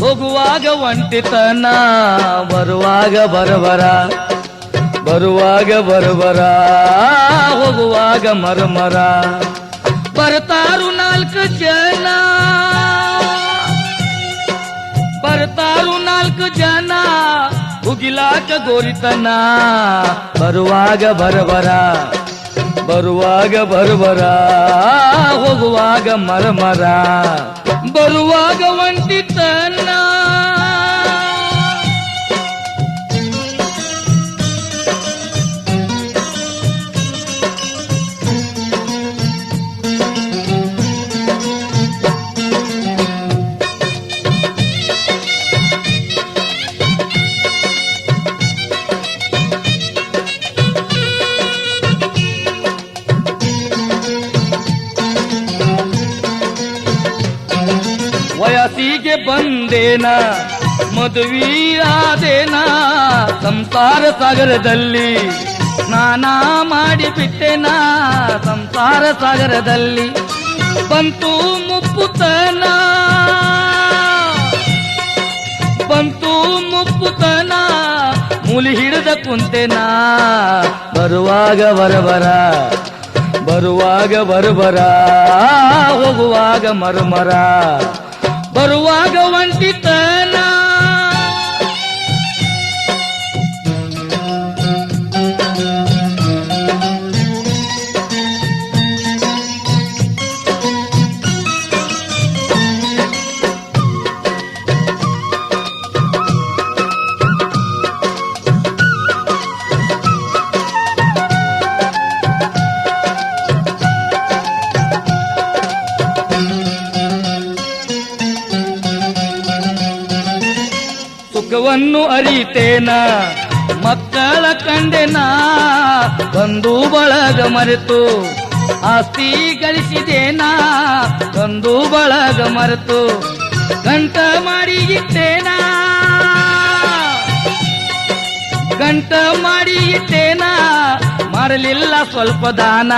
ಹೋಗುವಾಗ ಒಂಟಿತನ ಬರುವಾಗ ಬರಬರ ಬರುವಾಗ ಬರಬರ ಹೋಗುವಾಗ ಮರಮರ ಬರ್ತಾರು 4 ಜನ ಬರ್ತಾರು 4 ಜನ ಉಗಿಲಾಕ ಗೋರಿತನ ಬರುವಾಗ ಬರಬರ ಬರುವಾಗ ಬರಬರ ಹೋಗುವಾಗ ಮರಮರ ಬರುವಾಗ ಒಂಟಿತನ ವಯಸ್ಸಿಗೆ ಬಂದೇನ ಮದುವೆಯಾದೇನ ಸಂಸಾರ ಸಾಗರದಲ್ಲಿ ಸ್ನಾನ ಮಾಡಿಬಿಟ್ಟೆನ ಸಂಸಾರ ಸಾಗರದಲ್ಲಿ ಬಂತು ಮುಪ್ಪುತನ ಬಂತು ಮುಪ್ಪುತನ ಮೂಲಿ ಹಿಡಿದ ಕುಂತೆನ ಬರುವಾಗ ಬರಬರ ಬರುವಾಗ ಬರಬರ ಹೋಗುವಾಗ ಮರಮರ ಬರುವಾಗ ಒಂಟಿತನ ಸುಖವನ್ನು ಅರಿತೇನ ಮಕ್ಕಳ ಕಂಡೆನ ಬಂಧು ಬಳಗ ಮರೆತು ಆಸ್ತಿ ಗಳಿಸಿದೇನ ಬಂಧು ಬಳಗ ಮರೆತು ಗಂಟ ಮಾಡಿ ಇಟ್ಟೇನ ಗಂಟ ಮಾಡಿ ಇಟ್ಟೇನ ಮಾಡಲಿಲ್ಲ ಸ್ವಲ್ಪ ದಾನ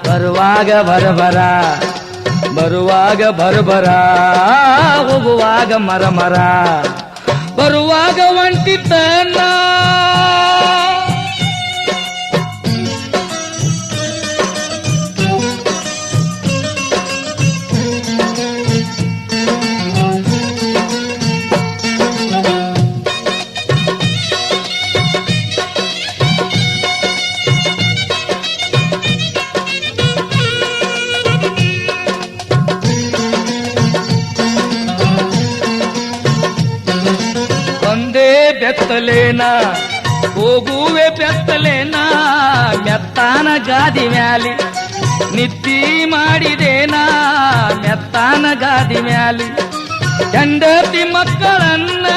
ಬರುವಾಗ ಬರಬರ ಬರುವಾಗ ಬರಬರ ಹೋಗುವಾಗ ಮರಮರ ಬರುವಾಗ ಒಂಟಿತನ ಬೆತ್ತಲೇನ ಹೋಗುವೆ ಬೆತ್ತಲೇನ ಮೆತ್ತಾನ ಗಾದಿ ಮ್ಯಾಲಿ ನಿತ್ತಿ ಮಾಡಿದೇನ ಮೆತ್ತಾನ ಗಾದಿ ಮ್ಯಾಲಿ ಹೆಂಡತಿ ಮಕ್ಕಳನ್ನ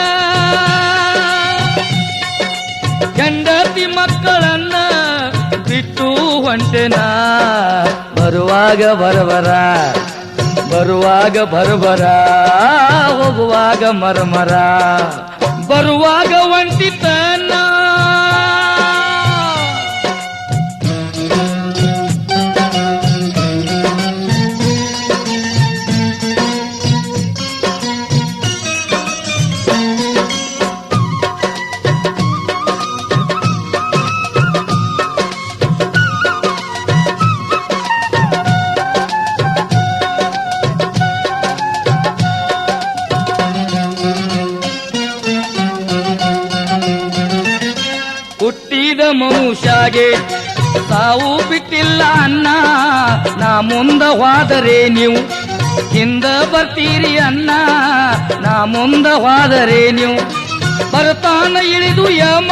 ಹೆಂಡತಿ ಮಕ್ಕಳನ್ನ ಬಿಟ್ಟು ಹೊಂಟೆನ ಬರುವಾಗ ಬರಬರ ಬರುವಾಗ ಬರಬರ ಹೋಗುವಾಗ ಮರಮರ ಬರುವಾಗ ಒಂಟಿತನ ಹುಟ್ಟಿದ ಮನುಷ್ಯಾಗೆ ಸಾವು ಬಿಟ್ಟಿಲ್ಲ ಅನ್ನ ನಾ ಮುಂದ ಹೋದರೆ ನೀವು ಹಿಂದ ಬರ್ತೀರಿ ಅನ್ನ ನಾ ಮುಂದ ಹೋದರೆ ನೀವು ಬರ್ತಾನ ಇಳಿದು ಯಮ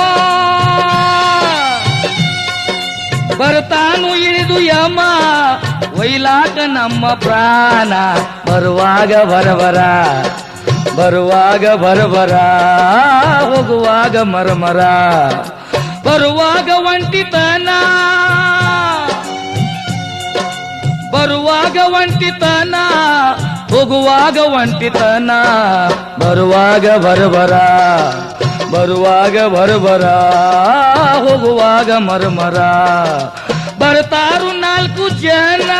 ಬರ್ತಾನು ಇಳಿದು ಯಮ ಒಯ್ಲಾಕ ನಮ್ಮ ಪ್ರಾಣ ಬರುವಾಗ ಬರಬರ ಬರುವಾಗ ಬರಬರ ಹೋಗುವಾಗ ಮರಮರ ಬರುವಾಗ ಒಂಟಿತನ ಬರುವಾಗ ಒಂಟಿತನ ಹೋಗುವಾಗ ಒಂಟಿತನ ಬರುವಾಗ ಬರಬರ ಬರುವಾಗ ಬರಬರ ಹೋಗುವಾಗ ಮರಮರ ಬರ್ತಾರು 4 ಜನ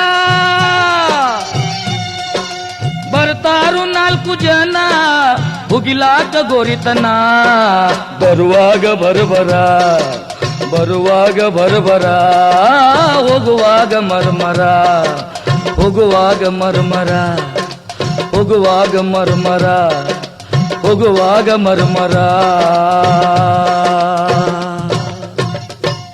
ಬರ್ತಾರು 4 ನಾಲ್ಕು ಜನ ಮುಗಿಲಾಕ ಗೋರಿತನ ಬರುವಾಗ ಬರಬರ ಬರುವಾಗ ಬರಬರ ಹೋಗುವಾಗ ಮರ್ಮರ ಹೋಗುವಾಗ ಮರ್ಮರ ಹೋಗುವಾಗ ಮರ್ಮರ ಹೋಗುವಾಗ ಮರ್ಮರ